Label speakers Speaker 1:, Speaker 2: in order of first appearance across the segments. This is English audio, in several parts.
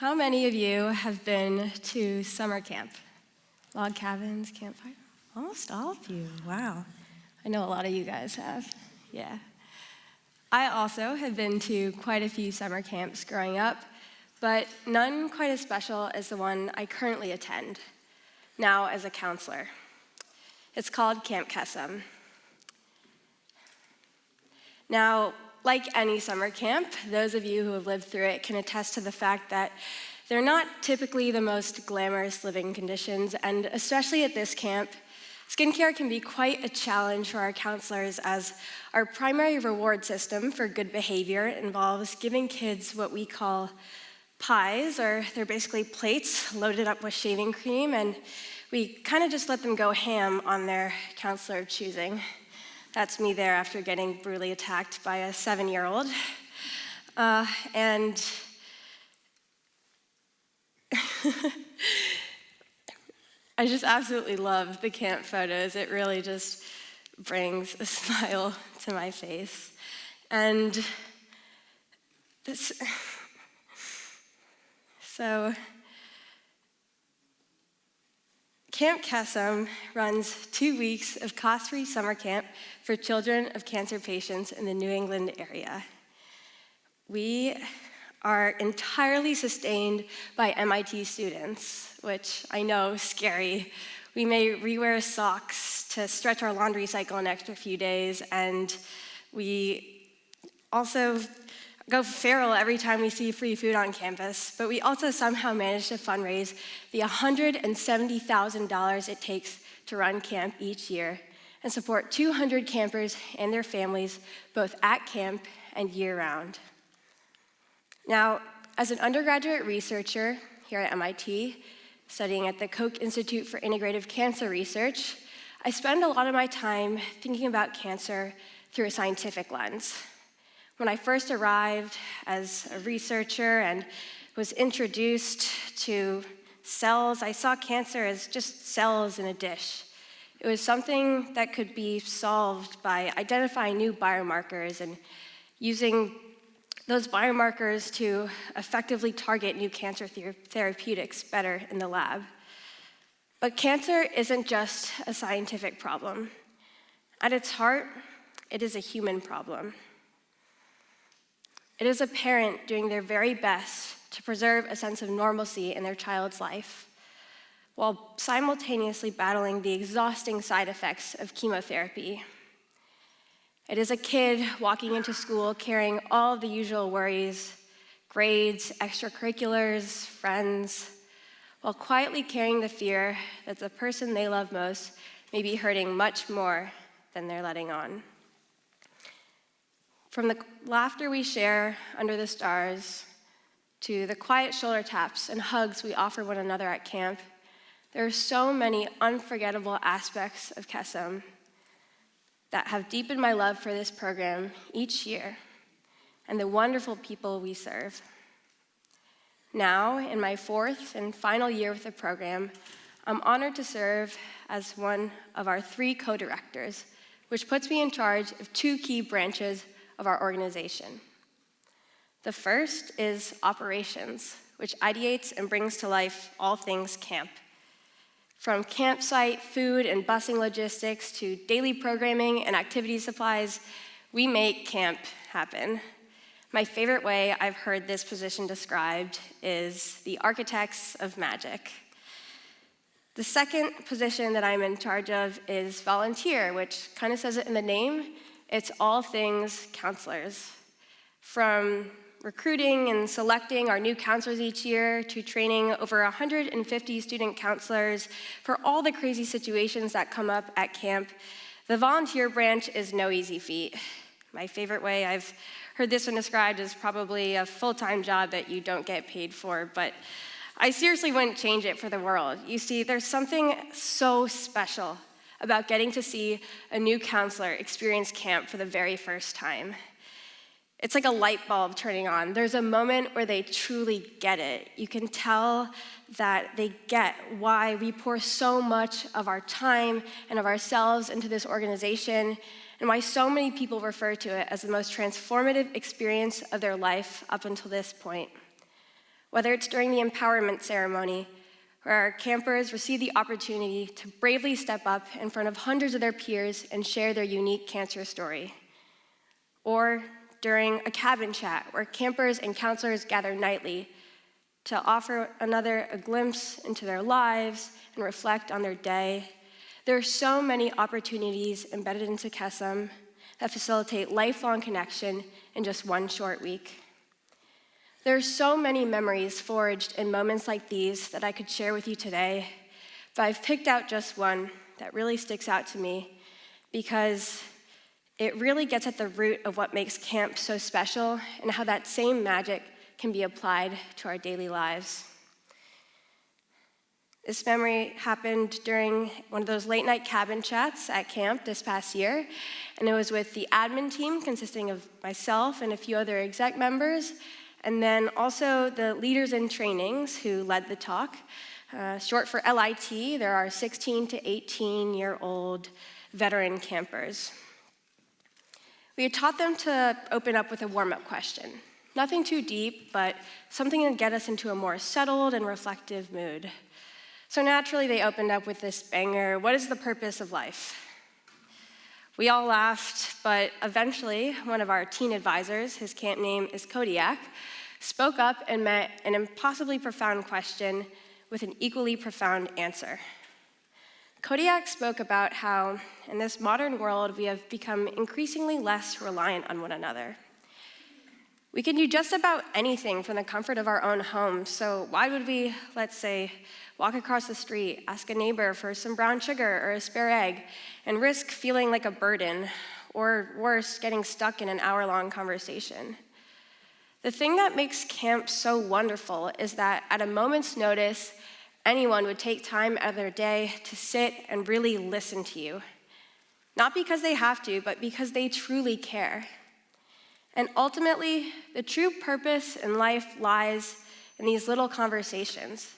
Speaker 1: How many of you have been to summer camp? Log cabins, campfire? Almost all of you, wow. I know a lot of you guys have, yeah. I also have been to quite a few summer camps growing up, but none quite as special as the one I currently attend, now as a counselor. It's called Camp Kesem. Now, like any summer camp, those of you who have lived through it can attest to the fact that they're not typically the most glamorous living conditions, and especially at this camp, skincare can be quite a challenge for our counselors, as our primary reward system for good behavior involves giving kids what we call pies, or they're basically plates loaded up with shaving cream, and we kind of just let them go ham on their counselor of choosing. That's me there after getting brutally attacked by a 7-year-old. And I just absolutely love the camp photos. It really just brings a smile to my face. And so Camp Kesem runs 2 weeks of cost-free summer camp for children of cancer patients in the New England area. We are entirely sustained by MIT students, which I know is scary. We may rewear socks to stretch our laundry cycle an extra few days, and we also go feral every time we see free food on campus, but we also somehow manage to fundraise the $170,000 it takes to run camp each year and support 200 campers and their families, both at camp and year-round. Now, as an undergraduate researcher here at MIT, studying at the Koch Institute for Integrative Cancer Research, I spend a lot of my time thinking about cancer through a scientific lens. When I first arrived as a researcher and was introduced to cells, I saw cancer as just cells in a dish. It was something that could be solved by identifying new biomarkers and using those biomarkers to effectively target new cancer therapeutics better in the lab. But cancer isn't just a scientific problem. At its heart, it is a human problem. It is a parent doing their very best to preserve a sense of normalcy in their child's life, while simultaneously battling the exhausting side effects of chemotherapy. It is a kid walking into school carrying all of the usual worries, grades, extracurriculars, friends, while quietly carrying the fear that the person they love most may be hurting much more than they're letting on. From the laughter we share under the stars to the quiet shoulder taps and hugs we offer one another at camp, there are so many unforgettable aspects of Kesem that have deepened my love for this program each year and the wonderful people we serve. Now, in my 4th and final year with the program, I'm honored to serve as one of our 3 co-directors, which puts me in charge of 2 key branches of our organization. The first is operations, which ideates and brings to life all things camp. From campsite, food, and busing logistics to daily programming and activity supplies, we make camp happen. My favorite way I've heard this position described is the architects of magic. The second position that I'm in charge of is volunteer, which kind of says it in the name. It's all things counselors. From recruiting and selecting our new counselors each year to training over 150 student counselors for all the crazy situations that come up at camp, the volunteer branch is no easy feat. My favorite way I've heard this one described is probably a full-time job that you don't get paid for, but I seriously wouldn't change it for the world. You see, there's something so special about getting to see a new counselor experience camp for the very first time. It's like a light bulb turning on. There's a moment where they truly get it. You can tell that they get why we pour so much of our time and of ourselves into this organization, and why so many people refer to it as the most transformative experience of their life up until this point. Whether it's during the empowerment ceremony, where our campers receive the opportunity to bravely step up in front of hundreds of their peers and share their unique cancer story. Or during a cabin chat, where campers and counselors gather nightly to offer another a glimpse into their lives and reflect on their day. There are so many opportunities embedded into Kesem that facilitate lifelong connection in just one short week. There are so many memories forged in moments like these that I could share with you today, but I've picked out just one that really sticks out to me because it really gets at the root of what makes camp so special and how that same magic can be applied to our daily lives. This memory happened during one of those late night cabin chats at camp this past year, and it was with the admin team consisting of myself and a few other exec members, and then also the leaders in trainings who led the talk. Short for LIT, there are 16 to 18-year-old veteran campers. We had taught them to open up with a warm-up question. Nothing too deep, but something to get us into a more settled and reflective mood. So naturally, they opened up with this banger, what is the purpose of life? We all laughed, but eventually, one of our teen advisors, his camp name is Kodiak, spoke up and met an impossibly profound question with an equally profound answer. Kodiak spoke about how, in this modern world, we have become increasingly less reliant on one another. We can do just about anything from the comfort of our own home, so why would we, let's say, walk across the street, ask a neighbor for some brown sugar or a spare egg, and risk feeling like a burden, or worse, getting stuck in an hour-long conversation? The thing that makes camp so wonderful is that at a moment's notice, anyone would take time out of their day to sit and really listen to you. Not because they have to, but because they truly care. And ultimately, the true purpose in life lies in these little conversations,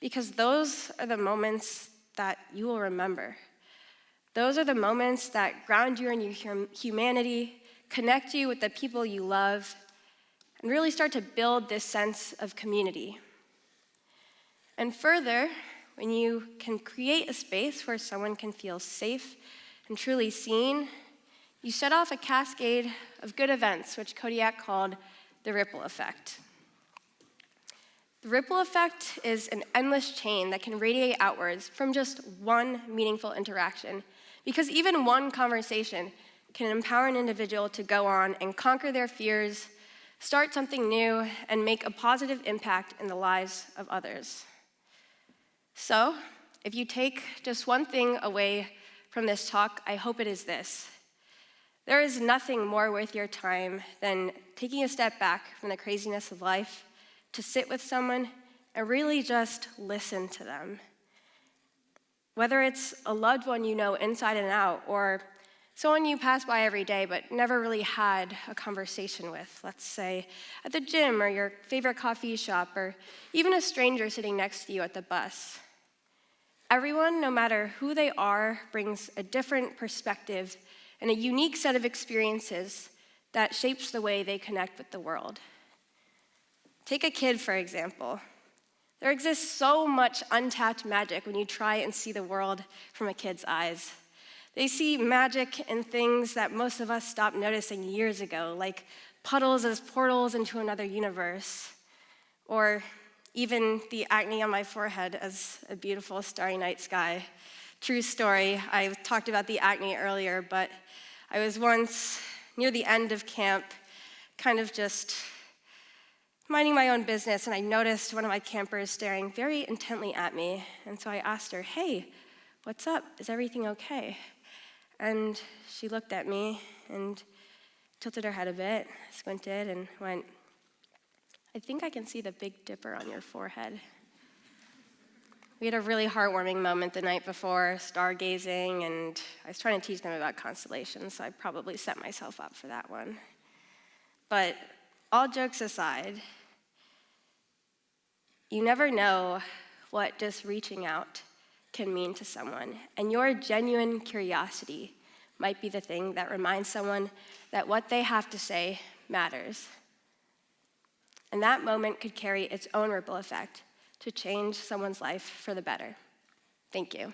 Speaker 1: because those are the moments that you will remember. Those are the moments that ground you in your humanity, connect you with the people you love, and really start to build this sense of community. And further, when you can create a space where someone can feel safe and truly seen, you set off a cascade of good events, which Kodiak called the ripple effect. The ripple effect is an endless chain that can radiate outwards from just one meaningful interaction, because even one conversation can empower an individual to go on and conquer their fears, start something new, and make a positive impact in the lives of others. So, if you take just one thing away from this talk, I hope it is this. There is nothing more worth your time than taking a step back from the craziness of life to sit with someone and really just listen to them. Whether it's a loved one you know inside and out, or someone you pass by every day but never really had a conversation with, let's say at the gym or your favorite coffee shop, or even a stranger sitting next to you at the bus. Everyone, no matter who they are, brings a different perspective and a unique set of experiences that shapes the way they connect with the world. Take a kid, for example. There exists so much untapped magic when you try and see the world from a kid's eyes. They see magic in things that most of us stopped noticing years ago, like puddles as portals into another universe, or even the acne on my forehead as a beautiful starry night sky. True story, I talked about the acne earlier, but I was once near the end of camp, kind of just minding my own business, and I noticed one of my campers staring very intently at me. And so I asked her, "Hey, what's up? Is everything okay?" And she looked at me and tilted her head a bit, squinted, and went, "I think I can see the Big Dipper on your forehead." We had a really heartwarming moment the night before, stargazing, and I was trying to teach them about constellations, so I probably set myself up for that one. But all jokes aside, you never know what just reaching out can mean to someone, and your genuine curiosity might be the thing that reminds someone that what they have to say matters. and that moment could carry its own ripple effect to change someone's life for the better. Thank you.